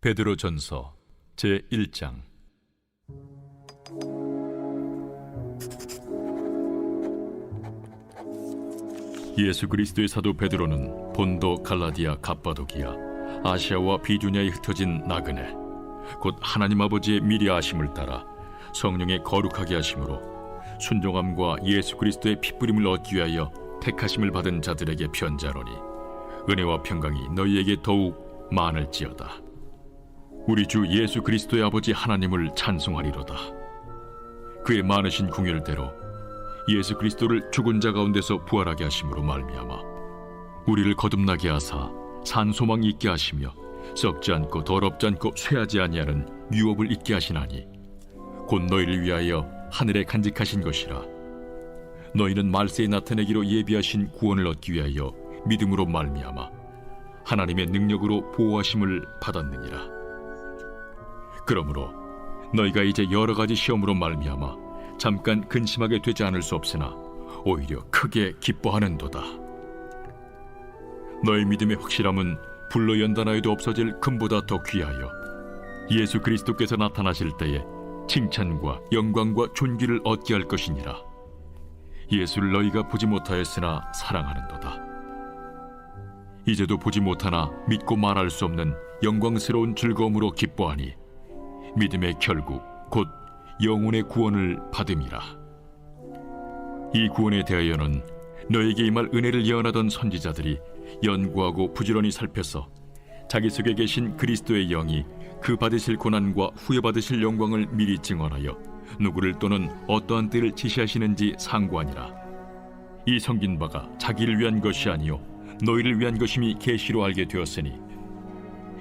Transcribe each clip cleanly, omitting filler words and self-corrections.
베드로전서 제1장. 예수 그리스도의 사도 베드로는 본도, 갈라디아, 갑바도기아, 아시아와 비두냐에 흩어진 나그네, 곧 하나님 아버지의 미리 아심을 따라 성령의 거룩하게 하심으로 순종함과 예수 그리스도의 핏부림을 얻기 위하여 택하심을 받은 자들에게 편지하노니, 은혜와 평강이 너희에게 더욱 많을지어다. 우리 주 예수 그리스도의 아버지 하나님을 찬송하리로다. 그의 많으신 궁율대로 예수 그리스도를 죽은 자 가운데서 부활하게 하심으로 말미암아 우리를 거듭나게 하사 산 소망이 있게 하시며 썩지 않고 더럽지 않고 쇠하지 아니하는 유업을 있게 하시나니, 곧 너희를 위하여 하늘에 간직하신 것이라. 너희는 말세에 나타내기로 예비하신 구원을 얻기 위하여 믿음으로 말미암아 하나님의 능력으로 보호하심을 받았느니라. 그러므로 너희가 이제 여러 가지 시험으로 말미암아 잠깐 근심하게 되지 않을 수 없으나 오히려 크게 기뻐하는도다. 너희 믿음의 확실함은 불로 연단하여도 없어질 금보다 더 귀하여 예수 그리스도께서 나타나실 때에 칭찬과 영광과 존귀를 얻게 할 것이니라. 예수를 너희가 보지 못하였으나 사랑하는도다. 이제도 보지 못하나 믿고 말할 수 없는 영광스러운 즐거움으로 기뻐하니, 믿음의 결국 곧 영혼의 구원을 받음이라. 이 구원에 대하여는 너에게 임할 은혜를 예언하던 선지자들이 연구하고 부지런히 살펴서 자기 속에 계신 그리스도의 영이 그 받으실 고난과 후에 받으실 영광을 미리 증언하여 누구를 또는 어떠한 때를 지시하시는지 상고하니라. 이 성긴 바가 자기를 위한 것이 아니요 너희를 위한 것임이 계시로 알게 되었으니,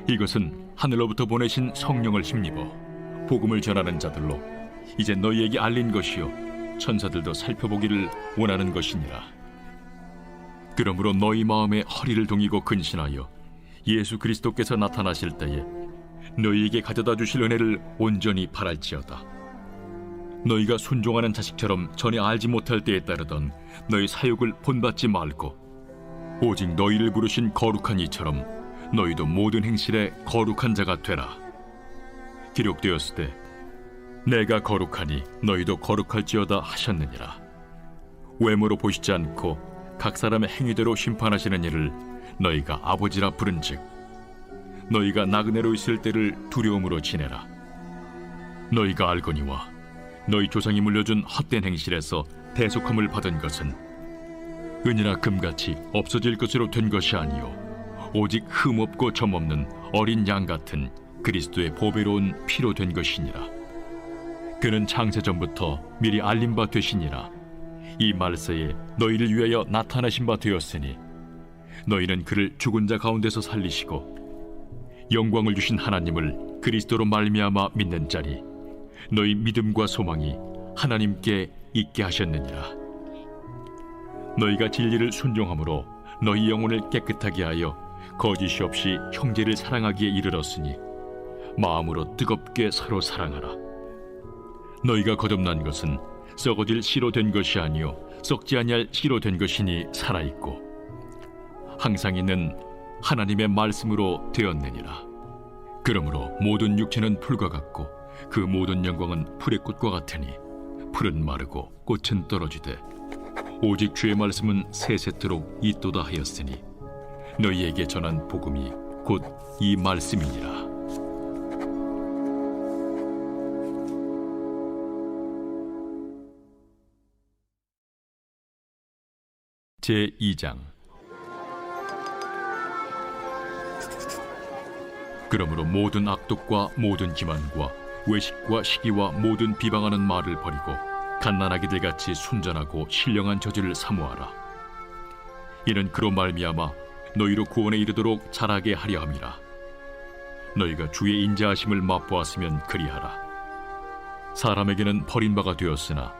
이것은 하늘로부터 보내신 성령을 힘입어 복음을 전하는 자들로 이제 너희에게 알린 것이요 천사들도 살펴보기를 원하는 것이니라. 그러므로 너희 마음에 허리를 동이고 근신하여 예수 그리스도께서 나타나실 때에 너희에게 가져다 주실 은혜를 온전히 바랄지어다. 너희가 순종하는 자식처럼 전에 알지 못할 때에 따르던 너희 사욕을 본받지 말고 오직 너희를 부르신 거룩한 이처럼 너희도 모든 행실에 거룩한 자가 되라. 기록되었을 때 내가 거룩하니 너희도 거룩할지어다 하셨느니라. 외모로 보시지 않고 각 사람의 행위대로 심판하시는 이를 너희가 아버지라 부른즉, 너희가 나그네로 있을 때를 두려움으로 지내라. 너희가 알거니와 너희 조상이 물려준 헛된 행실에서 대속함을 받은 것은 은이나 금같이 없어질 것으로 된 것이 아니요 오직 흠없고 점없는 어린 양 같은 그리스도의 보배로운 피로 된 것이니라. 그는 창세전부터 미리 알린 바 되시니라. 이 말세에 너희를 위하여 나타나신 바 되었으니, 너희는 그를 죽은 자 가운데서 살리시고 영광을 주신 하나님을 그리스도로 말미암아 믿는 자니, 너희 믿음과 소망이 하나님께 있게 하셨느니라. 너희가 진리를 순종함으로 너희 영혼을 깨끗하게 하여 거짓이 없이 형제를 사랑하기에 이르렀으니, 마음으로 뜨겁게 서로 사랑하라. 너희가 거듭난 것은 썩어질 씨로 된 것이 아니요 썩지 아니할 씨로 된 것이니 살아있고 항상 있는 하나님의 말씀으로 되었느니라. 그러므로 모든 육체는 풀과 같고 그 모든 영광은 풀의 꽃과 같으니, 풀은 마르고 꽃은 떨어지되 오직 주의 말씀은 세세토록 있도다 하였으니, 너희에게 전한 복음이 곧 이 말씀이니라. 제2장. 그러므로 모든 악독과 모든 기만과 외식과 시기와 모든 비방하는 말을 버리고 갓난아기들 같이 순전하고 신령한 저지를 사모하라. 이는 그로 말미암아 너희로 구원에 이르도록 자라게 하려 함이라. 너희가 주의 인자하심을 맛보았으면 그리하라. 사람에게는 버림바가 되었으나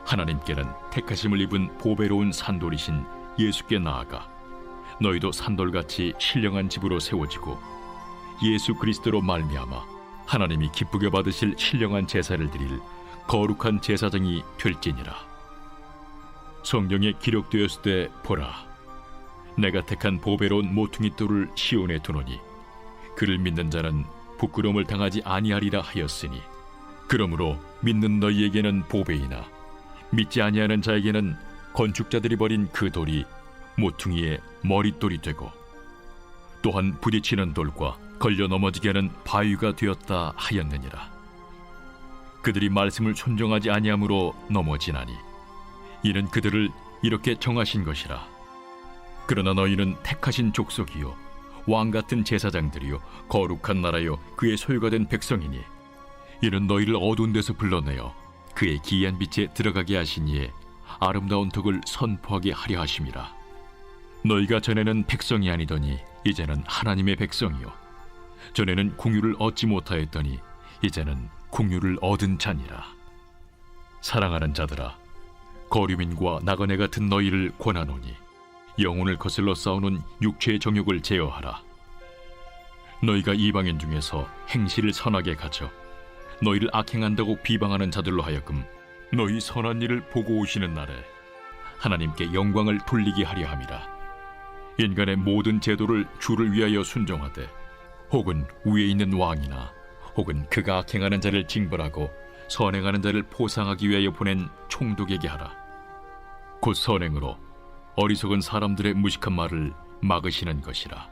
하나님께는 택하심을 입은 보배로운 산돌이신 예수께 나아가 너희도 산돌같이 신령한 집으로 세워지고 예수 그리스도로 말미암아 하나님이 기쁘게 받으실 신령한 제사를 드릴 거룩한 제사장이 될지니라. 성경에 기록되었을 때 보라, 내가 택한 보배로운 모퉁이 돌을 시온에 두노니 그를 믿는 자는 부끄러움을 당하지 아니하리라 하였으니 그러므로 믿는 너희에게는 보배이나 믿지 아니하는 자에게는 건축자들이 버린 그 돌이 모퉁이의 머릿돌이 되고 또한 부딪히는 돌과 걸려 넘어지게 하는 바위가 되었다 하였느니라. 그들이 말씀을 순종하지 아니함으로 넘어지나니 이는 그들을 이렇게 정하신 것이라. 그러나 너희는 택하신 족속이요 왕같은 제사장들이요 거룩한 나라요 그의 소유가 된 백성이니 이는 너희를 어두운 데서 불러내어 그의 기이한 빛에 들어가게 하신 이에 아름다운 덕을 선포하게 하려 하심이라. 너희가 전에는 백성이 아니더니 이제는 하나님의 백성이요 전에는 궁유를 얻지 못하였더니 이제는 궁유를 얻은 자니라. 사랑하는 자들아, 거류민과 나그네 같은 너희를 권하노니 영혼을 거슬러 싸우는 육체의 정욕을 제어하라. 너희가 이방인 중에서 행실을 선하게 가져 너희를 악행한다고 비방하는 자들로 하여금 너희 선한 일을 보고 오시는 날에 하나님께 영광을 돌리게 하려 함이라. 인간의 모든 제도를 주를 위하여 순종하되 혹은 위에 있는 왕이나 혹은 그가 악행하는 자를 징벌하고 선행하는 자를 보상하기 위하여 보낸 총독에게 하라. 곧 선행으로 어리석은 사람들의 무식한 말을 막으시는 것이라.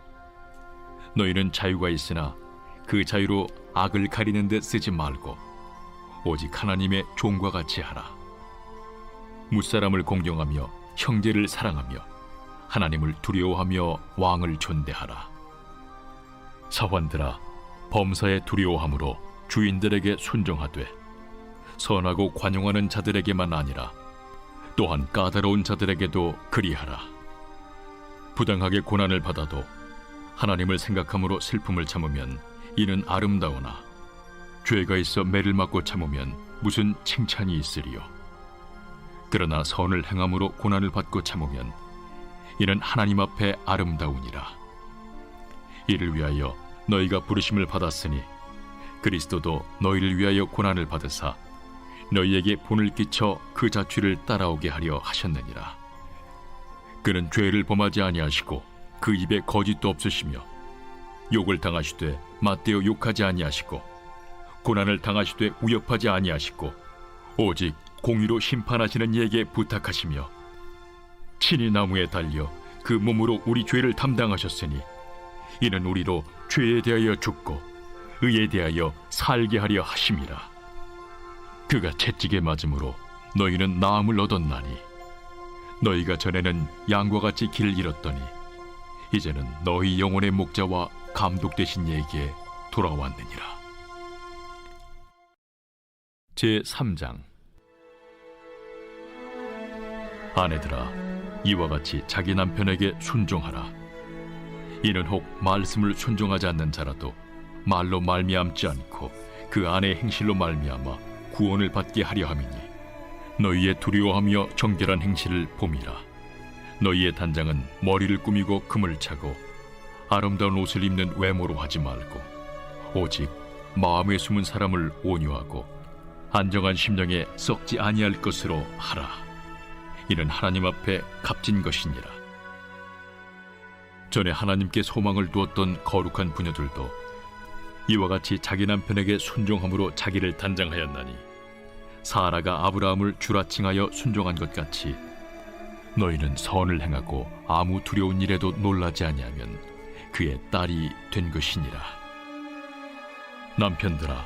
너희는 자유가 있으나 그 자유로 악을 가리는 데 쓰지 말고 오직 하나님의 종과 같이 하라. 무사람을 공경하며 형제를 사랑하며 하나님을 두려워하며 왕을 존대하라. 사환들아, 범사에 두려워함으로 주인들에게 순종하되 선하고 관용하는 자들에게만 아니라 또한 까다로운 자들에게도 그리하라. 부당하게 고난을 받아도 하나님을 생각함으로 슬픔을 참으면 이는 아름다우나 죄가 있어 매를 맞고 참으면 무슨 칭찬이 있으리요. 그러나 선을 행함으로 고난을 받고 참으면 이는 하나님 앞에 아름다우니라. 이를 위하여 너희가 부르심을 받았으니 그리스도도 너희를 위하여 고난을 받으사 너희에게 본을 끼쳐 그 자취를 따라오게 하려 하셨느니라. 그는 죄를 범하지 아니하시고 그 입에 거짓도 없으시며 욕을 당하시되 맞대어 욕하지 아니하시고 고난을 당하시되 위협하지 아니하시고 오직 공의로 심판하시는 이에게 부탁하시며 친히 나무에 달려 그 몸으로 우리 죄를 담당하셨으니 이는 우리로 죄에 대하여 죽고 의에 대하여 살게 하려 하심이라. 그가 채찍에 맞음으로 너희는 나음을 얻었나니 너희가 전에는 양과 같이 길을 잃었더니 이제는 너희 영혼의 목자와 감독 되신 이에게 돌아왔느니라. 제3장. 아내들아, 이와 같이 자기 남편에게 순종하라. 이는 혹 말씀을 순종하지 않는 자라도 말로 말미암지 않고 그 아내의 행실로 말미암아 구원을 받게 하려 함이니 너희의 두려워하며 정결한 행실을 봄이라. 너희의 단장은 머리를 꾸미고 금을 차고 아름다운 옷을 입는 외모로 하지 말고 오직 마음에 숨은 사람을 온유하고 안정한 심령에 썩지 아니할 것으로 하라. 이는 하나님 앞에 값진 것이니라. 전에 하나님께 소망을 두었던 거룩한 부녀들도 이와 같이 자기 남편에게 순종함으로 자기를 단장하였나니 사라가 아브라함을 주라 칭하여 순종한 것 같이 너희는 선을 행하고 아무 두려운 일에도 놀라지 아니하면 그의 딸이 된 것이니라. 남편들아,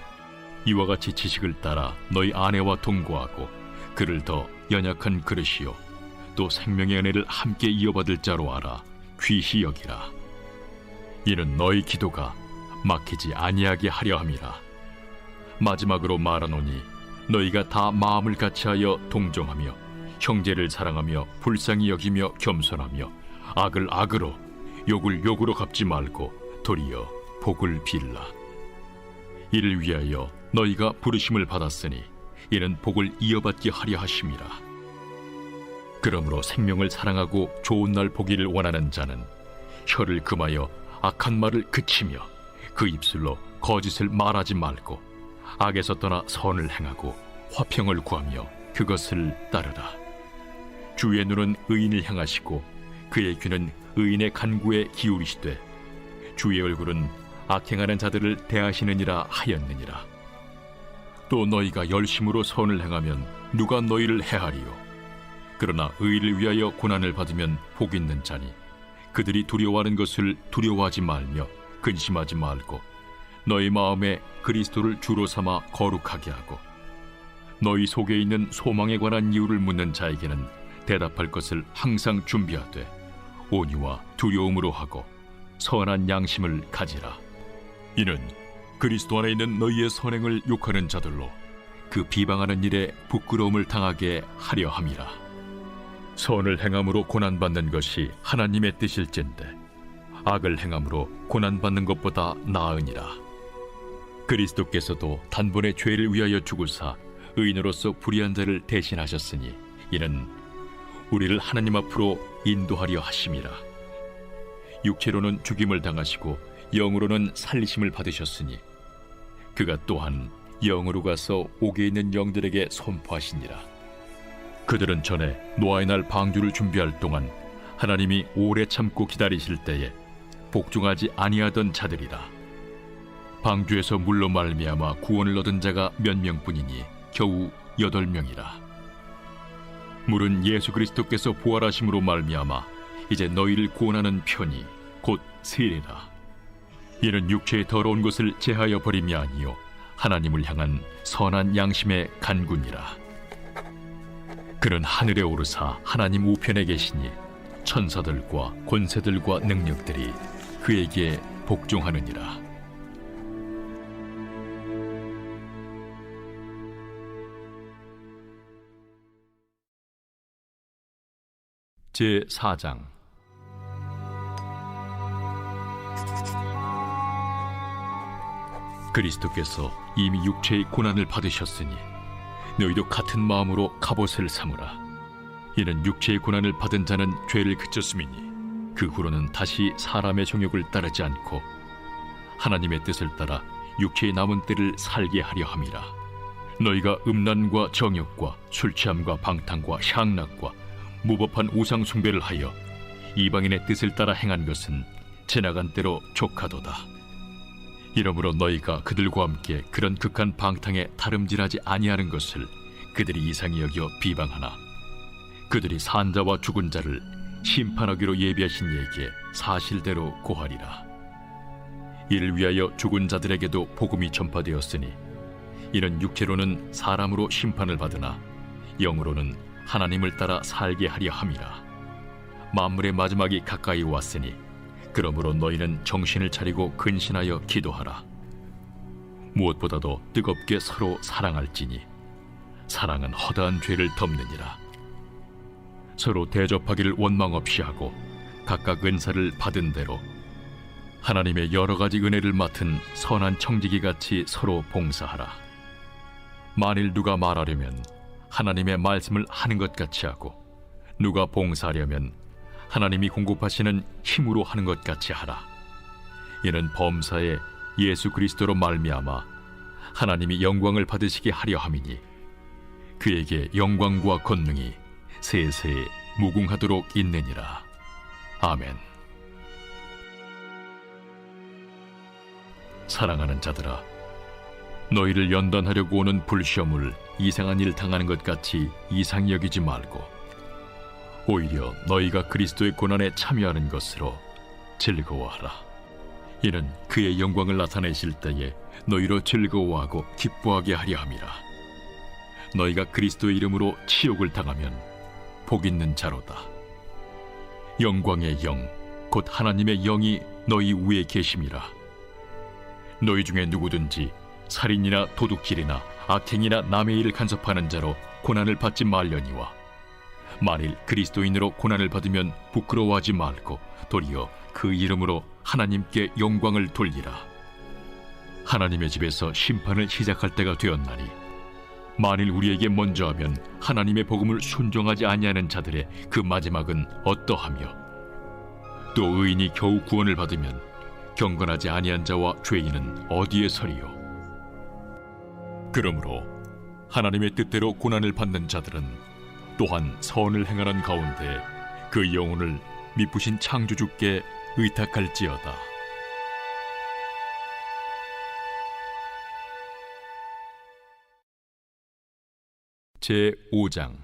이와 같이 지식을 따라 너희 아내와 동거하고 그를 더 연약한 그릇이요 또 생명의 은혜를 함께 이어받을 자로 알아 귀히 여기라. 이는 너희 기도가 막히지 아니하게 하려 함이라. 마지막으로 말하노니 너희가 다 마음을 같이하여 동정하며 형제를 사랑하며 불쌍히 여기며 겸손하며 악을 악으로 욕을 욕으로 갚지 말고 도리어 복을 빌라. 이를 위하여 너희가 부르심을 받았으니 이는 복을 이어받게 하려 하심이라. 그러므로 생명을 사랑하고 좋은 날 보기를 원하는 자는 혀를 금하여 악한 말을 그치며 그 입술로 거짓을 말하지 말고 악에서 떠나 선을 행하고 화평을 구하며 그것을 따르라. 주의 눈은 의인을 향하시고 그의 귀는 의인의 간구에 기울이시되 주의 얼굴은 악행하는 자들을 대하시느니라 하였느니라. 또 너희가 열심으로 선을 행하면 누가 너희를 해하리요? 그러나 의를 위하여 고난을 받으면 복 있는 자니 그들이 두려워하는 것을 두려워하지 말며 근심하지 말고 너희 마음에 그리스도를 주로 삼아 거룩하게 하고 너희 속에 있는 소망에 관한 이유를 묻는 자에게는 대답할 것을 항상 준비하되 온유와 두려움으로 하고 선한 양심을 가지라. 이는 그리스도 안에 있는 너희의 선행을 욕하는 자들로 그 비방하는 일에 부끄러움을 당하게 하려 함이라. 선을 행함으로 고난받는 것이 하나님의 뜻일진데 악을 행함으로 고난받는 것보다 나으니라. 그리스도께서도 단번에 죄를 위하여 죽으사 의인으로서 불의한 자를 대신하셨으니 이는 우리를 하나님 앞으로 인도하려 하심이라. 육체로는 죽임을 당하시고 영으로는 살리심을 받으셨으니 그가 또한 영으로 가서 옥에 있는 영들에게 선포하시니라. 그들은 전에 노아의 날 방주를 준비할 동안 하나님이 오래 참고 기다리실 때에 복종하지 아니하던 자들이라. 방주에서 물로 말미암아 구원을 얻은 자가 몇 명뿐이니 겨우 8명이라. 물은 예수 그리스도께서 부활하심으로 말미암아 이제 너희를 구원하는 편이 곧 세례라. 이는 육체의 더러운 것을 제하여 버림이 아니요 하나님을 향한 선한 양심의 간구니라. 그는 하늘에 오르사 하나님 우편에 계시니 천사들과 권세들과 능력들이 그에게 복종하느니라. 제4장. 그리스도께서 이미 육체의 고난을 받으셨으니 너희도 같은 마음으로 갑옷을 삼으라. 이는 육체의 고난을 받은 자는 죄를 그쳤음이니 그 후로는 다시 사람의 정욕을 따르지 않고 하나님의 뜻을 따라 육체의 남은 때를 살게 하려 함이라. 너희가 음란과 정욕과 술취함과 방탕과 향락과 무법한 우상 숭배를 하여 이방인의 뜻을 따라 행한 것은 지나간 때로 족하도다. 이러므로 너희가 그들과 함께 그런 극한 방탕에 다름질하지 아니하는 것을 그들이 이상히 여겨 비방하나 그들이 산 자와 죽은 자를 심판하기로 예비하신 이에게 사실대로 고하리라. 이를 위하여 죽은 자들에게도 복음이 전파되었으니 이는 육체로는 사람으로 심판을 받으나 영으로는 하나님을 따라 살게 하려 함이라. 만물의 마지막이 가까이 왔으니 그러므로 너희는 정신을 차리고 근신하여 기도하라. 무엇보다도 뜨겁게 서로 사랑할지니 사랑은 허다한 죄를 덮느니라. 서로 대접하기를 원망 없이 하고 각각 은사를 받은 대로 하나님의 여러 가지 은혜를 맡은 선한 청지기 같이 서로 봉사하라. 만일 누가 말하려면 하나님의 말씀을 하는 것 같이 하고 누가 봉사하려면 하나님이 공급하시는 힘으로 하는 것 같이 하라. 이는 범사에 예수 그리스도로 말미암아 하나님이 영광을 받으시게 하려 함이니 그에게 영광과 권능이 세세에 무궁하도록 있느니라. 아멘. 사랑하는 자들아, 너희를 연단하려고 오는 불시험을 이상한 일 당하는 것 같이 이상히 여기지 말고 오히려 너희가 그리스도의 고난에 참여하는 것으로 즐거워하라. 이는 그의 영광을 나타내실 때에 너희로 즐거워하고 기뻐하게 하려 함이라. 너희가 그리스도의 이름으로 치욕을 당하면 복 있는 자로다. 영광의 영, 곧 하나님의 영이 너희 위에 계심이라. 너희 중에 누구든지 살인이나 도둑질이나 악행이나 남의 일을 간섭하는 자로 고난을 받지 말려니와 만일 그리스도인으로 고난을 받으면 부끄러워하지 말고 도리어 그 이름으로 하나님께 영광을 돌리라. 하나님의 집에서 심판을 시작할 때가 되었나니 만일 우리에게 먼저 하면 하나님의 복음을 순종하지 아니하는 자들의 그 마지막은 어떠하며 또 의인이 겨우 구원을 받으면 경건하지 아니한 자와 죄인은 어디에 서리요? 그러므로 하나님의 뜻대로 고난을 받는 자들은 또한 선을 행하는 가운데 그 영혼을 미쁘신 창조주께 의탁할지어다. 제5장.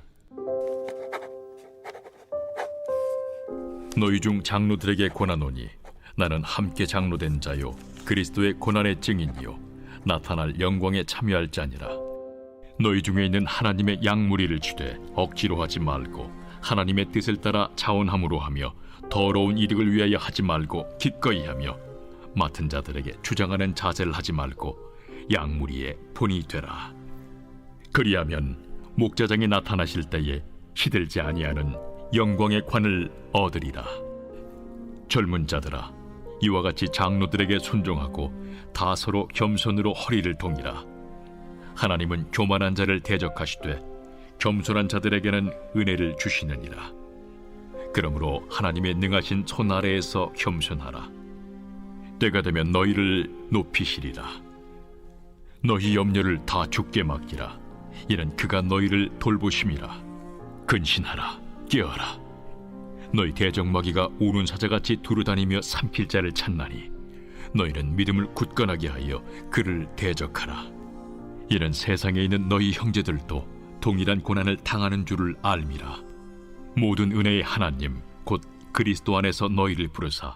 너희 중 장로들에게 권하노니 나는 함께 장로된 자요 그리스도의 고난의 증인이요 나타날 영광에 참여할 자니라. 너희 중에 있는 하나님의 양무리를 주되 억지로 하지 말고 하나님의 뜻을 따라 자원함으로 하며 더러운 이득을 위하여 하지 말고 기꺼이 하며 맡은 자들에게 주장하는 자세를 하지 말고 양무리의 본이 되라. 그리하면 목자장이 나타나실 때에 시들지 아니하는 영광의 관을 얻으리라. 젊은 자들아, 이와 같이 장로들에게 순종하고 다 서로 겸손으로 허리를 동이라. 하나님은 교만한 자를 대적하시되 겸손한 자들에게는 은혜를 주시느니라. 그러므로 하나님의 능하신 손 아래에서 겸손하라. 때가 되면 너희를 높이시리라. 너희 염려를 다 주께 맡기라. 이는 그가 너희를 돌보심이라. 근신하라, 깨어라. 너희 대적마귀가 우는 사자같이 두루다니며 삼킬 자를 찾나니 너희는 믿음을 굳건하게 하여 그를 대적하라. 이는 세상에 있는 너희 형제들도 동일한 고난을 당하는 줄을 알미라. 모든 은혜의 하나님 곧 그리스도 안에서 너희를 부르사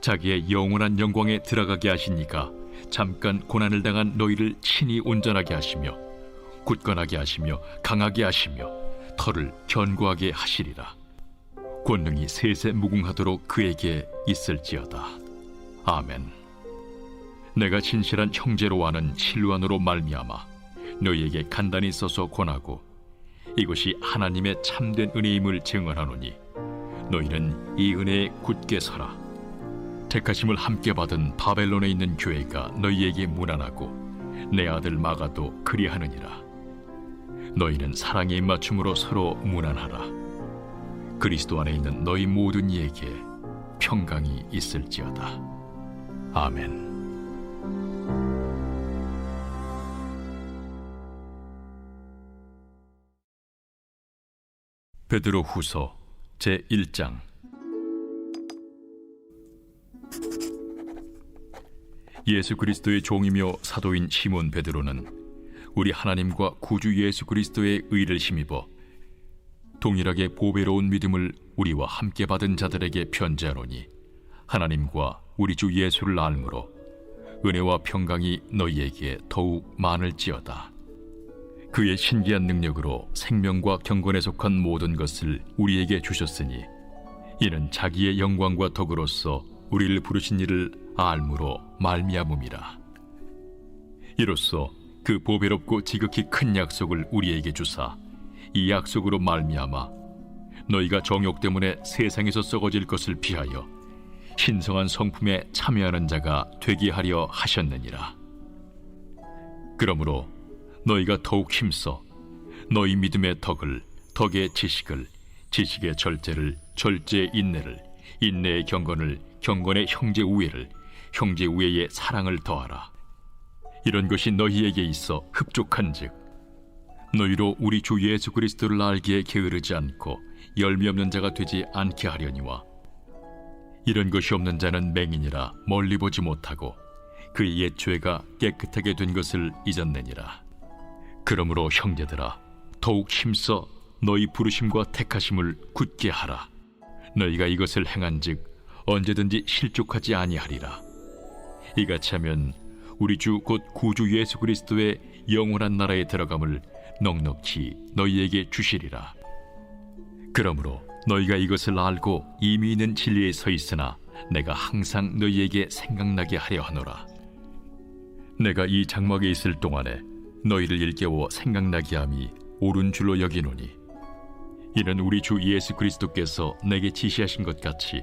자기의 영원한 영광에 들어가게 하시니까 잠깐 고난을 당한 너희를 친히 온전하게 하시며 굳건하게 하시며 강하게 하시며 털을 견고하게 하시리라. 권능이 세세 무궁하도록 그에게 있을지어다. 아멘. 내가 진실한 형제로 아는 실루안으로 말미암아 너희에게 간단히 써서 권하고 이것이 하나님의 참된 은혜임을 증언하노니 너희는 이 은혜에 굳게 서라. 택하심을 함께 받은 바벨론에 있는 교회가 너희에게 문안하고 내 아들 마가도 그리하느니라. 너희는 사랑의 입맞춤으로 서로 문안하라. 그리스도 안에 있는 너희 모든 이에게 평강이 있을지어다. 아멘. 베드로 후서 제1장. 예수 그리스도의 종이며 사도인 시몬 베드로는 우리 하나님과 구주 예수 그리스도의 의를 힘입어 동일하게 보배로운 믿음을 우리와 함께 받은 자들에게 편지하노니 하나님과 우리 주 예수를 알므로 은혜와 평강이 너희에게 더욱 많을지어다. 그의 신기한 능력으로 생명과 경건에 속한 모든 것을 우리에게 주셨으니 이는 자기의 영광과 덕으로서 우리를 부르신 이를 알므로 말미암음이라. 이로써 그 보배롭고 지극히 큰 약속을 우리에게 주사 이 약속으로 말미암아 너희가 정욕 때문에 세상에서 썩어질 것을 피하여 신성한 성품에 참여하는 자가 되게 하려 하셨느니라. 그러므로 너희가 더욱 힘써 너희 믿음의 덕을, 덕의 지식을, 지식의 절제를, 절제의 인내를, 인내의 경건을, 경건의 형제 우애를, 형제 우애의 사랑을 더하라. 이런 것이 너희에게 있어 흡족한즉 너희로 우리 주 예수 그리스도를 알기에 게으르지 않고 열미 없는 자가 되지 않게 하려니와 이런 것이 없는 자는 맹인이라 멀리 보지 못하고 그의 옛 죄가 깨끗하게 된 것을 잊었느니라. 그러므로 형제들아 더욱 힘써 너희 부르심과 택하심을 굳게 하라. 너희가 이것을 행한즉 언제든지 실족하지 아니하리라. 이같이 하면 우리 주 곧 구주 예수 그리스도의 영원한 나라에 들어감을 넉넉히 너희에게 주시리라. 그러므로 너희가 이것을 알고 이미 있는 진리에 서 있으나 내가 항상 너희에게 생각나게 하려 하노라. 내가 이 장막에 있을 동안에 너희를 일깨워 생각나게 함이 옳은 줄로 여기노니 이는 우리 주 예수 그리스도께서 내게 지시하신 것 같이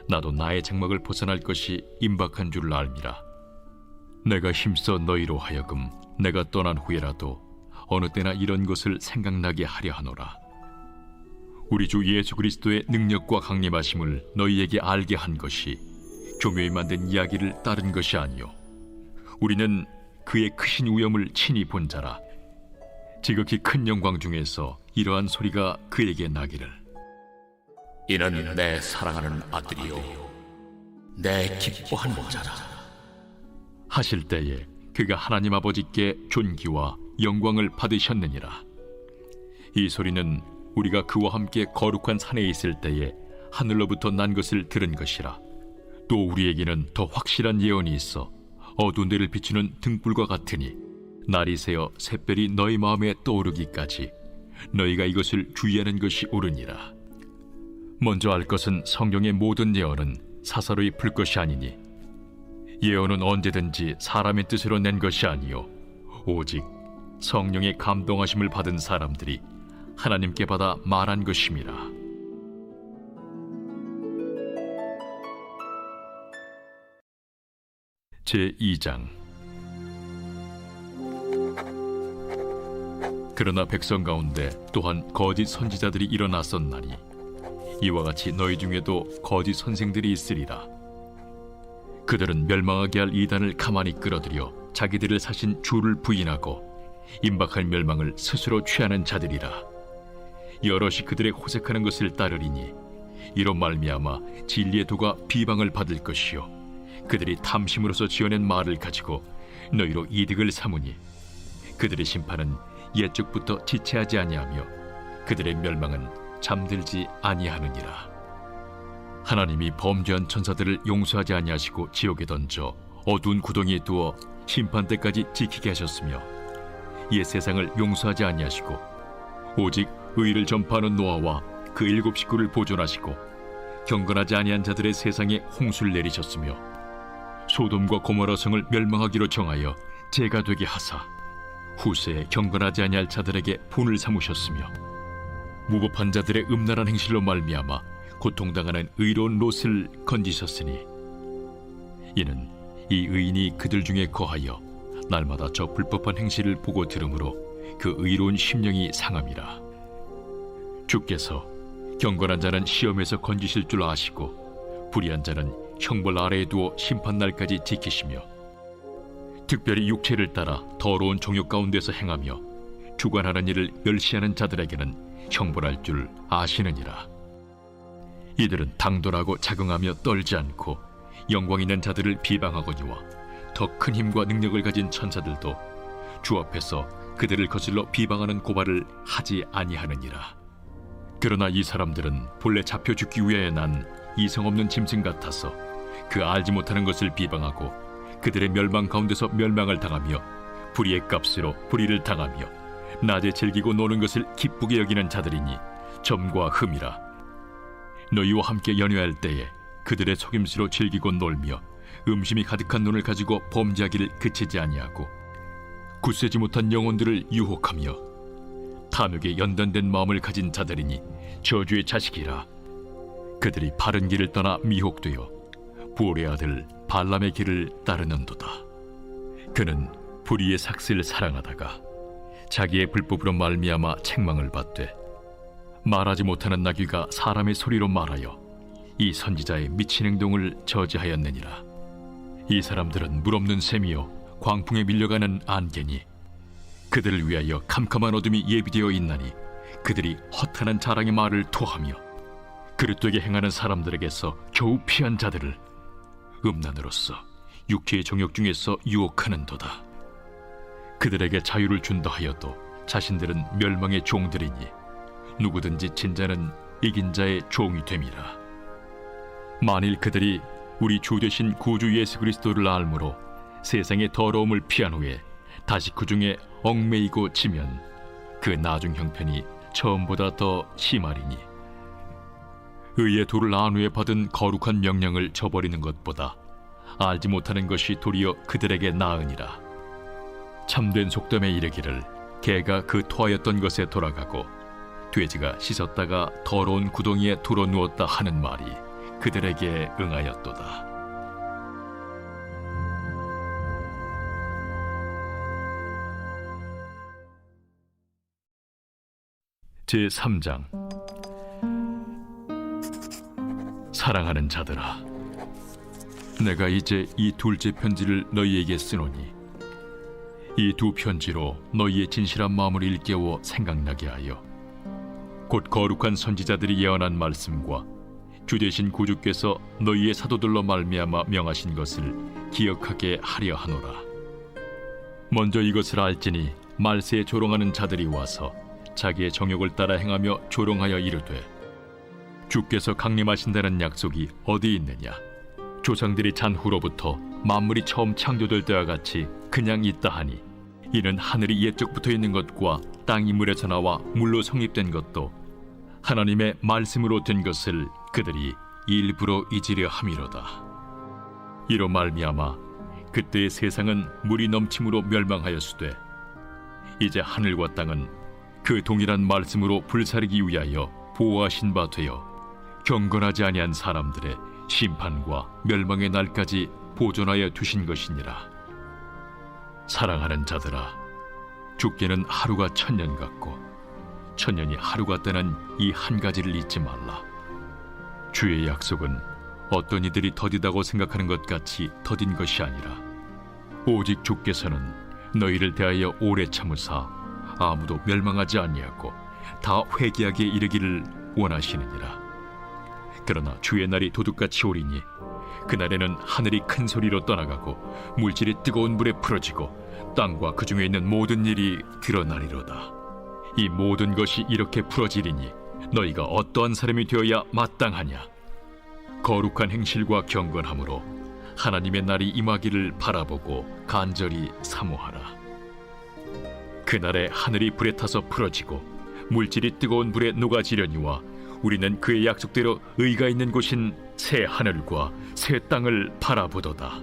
나도 나의 장막을 벗어날 것이 임박한 줄을 알미라. 내가 힘써 너희로 하여금 내가 떠난 후에라도 어느 때나 이런 것을 생각나게 하려 하노라. 우리 주 예수 그리스도의 능력과 강림하심을 너희에게 알게 한 것이 교묘히 만든 이야기를 따른 것이 아니요 우리는 그의 크신 위엄을 친히 본 자라. 지극히 큰 영광 중에서 이러한 소리가 그에게 나기를 이는 내 사랑하는 아들이요 내 기뻐하는 자라 하실 때에 그가 하나님 아버지께 존귀와 영광을 받으셨느니라. 이 소리는 우리가 그와 함께 거룩한 산에 있을 때에 하늘로부터 난 것을 들은 것이라. 또 우리에게는 더 확실한 예언이 있어 어두운 데를 비추는 등불과 같으니 날이 새어 샛별이 너희 마음에 떠오르기까지 너희가 이것을 주의하는 것이 옳으니라. 먼저 알 것은 성경의 모든 예언은 사사로이 풀 것이 아니니 예언은 언제든지 사람의 뜻으로 낸 것이 아니요 오직 성령의 감동하심을 받은 사람들이 하나님께 받아 말한 것임이라. 제2장. 그러나 백성 가운데 또한 거짓 선지자들이 일어났었나니 이와 같이 너희 중에도 거짓 선생들이 있으리라. 그들은 멸망하게 할 이단을 가만히 끌어들여 자기들을 사신 주를 부인하고 임박할 멸망을 스스로 취하는 자들이라. 여럿이 그들의 호색하는 것을 따르리니 이로 말미암아 진리의 도가 비방을 받을 것이요 그들이 탐심으로서 지어낸 말을 가지고 너희로 이득을 삼으니 그들의 심판은 옛적부터 지체하지 아니하며 그들의 멸망은 잠들지 아니하느니라. 하나님이 범죄한 천사들을 용서하지 아니하시고 지옥에 던져 어두운 구덩이에 두어 심판 때까지 지키게 하셨으며 옛 세상을 용서하지 아니하시고 오직 의를 전파하는 노아와 그 7 식구를 보존하시고 경건하지 아니한 자들의 세상에 홍수를 내리셨으며 소돔과 고모라 성을 멸망하기로 정하여 재가 되게 하사 후세에 경건하지 아니할 자들에게 분을 삼으셨으며 무법한 자들의 음란한 행실로 말미암아 고통당하는 의로운 롯을 건지셨으니 이는 이 의인이 그들 중에 거하여 날마다 저 불법한 행실을 보고 들으므로 그 의로운 심령이 상함이라. 주께서 경건한 자는 시험에서 건지실 줄 아시고 불의한 자는 형벌 아래에 두어 심판날까지 지키시며 특별히 육체를 따라 더러운 종욕 가운데서 행하며 주관하는 일을 멸시하는 자들에게는 형벌할 줄 아시느니라. 이들은 당돌하고 자긍하며 떨지 않고 영광 있는 자들을 비방하거니와 더 큰 힘과 능력을 가진 천사들도 주 앞에서 그들을 거슬러 비방하는 고발을 하지 아니하느니라. 그러나 이 사람들은 본래 잡혀 죽기 위하여 난 이성 없는 짐승 같아서 그 알지 못하는 것을 비방하고 그들의 멸망 가운데서 멸망을 당하며 불의의 값으로 불의를 당하며 낮에 즐기고 노는 것을 기쁘게 여기는 자들이니 점과 흠이라. 너희와 함께 연회할 때에 그들의 속임수로 즐기고 놀며 음심이 가득한 눈을 가지고 범죄하기를 그치지 아니하고 굳세지 못한 영혼들을 유혹하며 탐욕에 연단된 마음을 가진 자들이니 저주의 자식이라. 그들이 바른 길을 떠나 미혹되어 부올의 아들 발람의 길을 따르는도다. 그는 불의의 삭슬을 사랑하다가 자기의 불법으로 말미암아 책망을 받되 말하지 못하는 나귀가 사람의 소리로 말하여 이 선지자의 미친 행동을 저지하였느니라. 이 사람들은 물없는 샘이요 광풍에 밀려가는 안개니 그들을 위하여 캄캄한 어둠이 예비되어 있나니 그들이 허탄한 자랑의 말을 토하며 그릇되게 행하는 사람들에게서 겨우 피한 자들을 음란으로서 육체의 정욕 중에서 유혹하는도다. 그들에게 자유를 준다 하여도 자신들은 멸망의 종들이니 누구든지 진 자는 이긴 자의 종이 됨이라. 만일 그들이 우리 주 되신 구주 예수 그리스도를 알므로 세상의 더러움을 피한 후에 다시 그 중에 얽매이고 지면 그 나중 형편이 처음보다 더 심하리니 의의 도를 안 후에 받은 거룩한 명령을 저버리는 것보다 알지 못하는 것이 도리어 그들에게 나으니라. 참된 속담에 이르기를 개가 그 토하였던 것에 돌아가고 돼지가 씻었다가 더러운 구덩이에 돌아 누웠다 하는 말이 그들에게 응하였도다. 제3장. 사랑하는 자들아, 내가 이제 이 둘째 편지를 너희에게 쓰노니 이 두 편지로 너희의 진실한 마음을 일깨워 생각나게 하여 곧 거룩한 선지자들이 예언한 말씀과 주 되신 구주께서 너희의 사도들로 말미암아 명하신 것을 기억하게 하려 하노라. 먼저 이것을 알지니 말세에 조롱하는 자들이 와서 자기의 정욕을 따라 행하며 조롱하여 이르되 주께서 강림하신다는 약속이 어디 있느냐? 조상들이 잔 후로부터 만물이 처음 창조될 때와 같이 그냥 있다 하니 이는 하늘이 옛적부터 있는 것과 땅이 물에서 나와 물로 성립된 것도 하나님의 말씀으로 된 것을 그들이 일부러 잊으려 함이로다. 이로 말미암아 그때의 세상은 물이 넘침으로 멸망하였으되 이제 하늘과 땅은 그 동일한 말씀으로 불사르기 위하여 보호하신 바 되어 경건하지 아니한 사람들의 심판과 멸망의 날까지 보존하여 두신 것이니라. 사랑하는 자들아, 주께는 하루가 1000년 같고 1000년이 하루 같다는 이 한 가지를 잊지 말라. 주의 약속은 어떤 이들이 더디다고 생각하는 것 같이 더딘 것이 아니라 오직 주께서는 너희를 대하여 오래 참으사 아무도 멸망하지 아니하고 다 회개하게 이르기를 원하시느니라. 그러나 주의 날이 도둑같이 오리니 그날에는 하늘이 큰 소리로 떠나가고 물질이 뜨거운 불에 풀어지고 땅과 그 중에 있는 모든 일이 드러나리로다. 이 모든 것이 이렇게 풀어지리니 너희가 어떠한 사람이 되어야 마땅하냐? 거룩한 행실과 경건함으로 하나님의 날이 임하기를 바라보고 간절히 사모하라. 그날에 하늘이 불에 타서 풀어지고 물질이 뜨거운 불에 녹아지려니와 우리는 그의 약속대로 의가 있는 곳인 새 하늘과 새 땅을 바라보도다.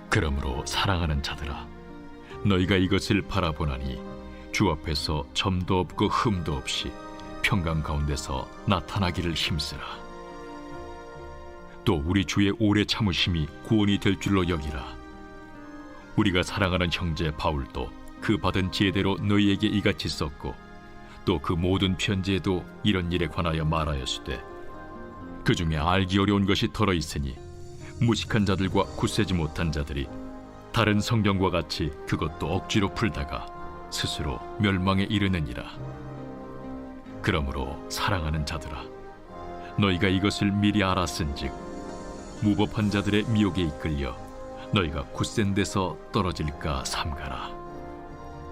그러므로 사랑하는 자들아, 너희가 이것을 바라보나니 주 앞에서 점도 없고 흠도 없이 평강 가운데서 나타나기를 힘쓰라. 또 우리 주의 오래 참으심이 구원이 될 줄로 여기라. 우리가 사랑하는 형제 바울도 그 받은 지혜대로 너희에게 이같이 썼고 또 그 모든 편지에도 이런 일에 관하여 말하였으되 그 중에 알기 어려운 것이 덜어 있으니 무식한 자들과 굳세지 못한 자들이 다른 성경과 같이 그것도 억지로 풀다가 스스로 멸망에 이르느니라. 그러므로 사랑하는 자들아, 너희가 이것을 미리 알았은즉 무법한 자들의 미혹에 이끌려 너희가 굳센 데서 떨어질까 삼가라.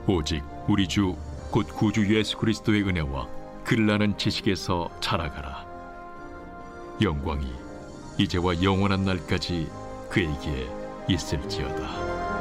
오직 우리 주 곧 구주 예수 그리스도의 은혜와 그를 아는 지식에서 자라가라. 영광이 이제와 영원한 날까지 그에게 있을지어다.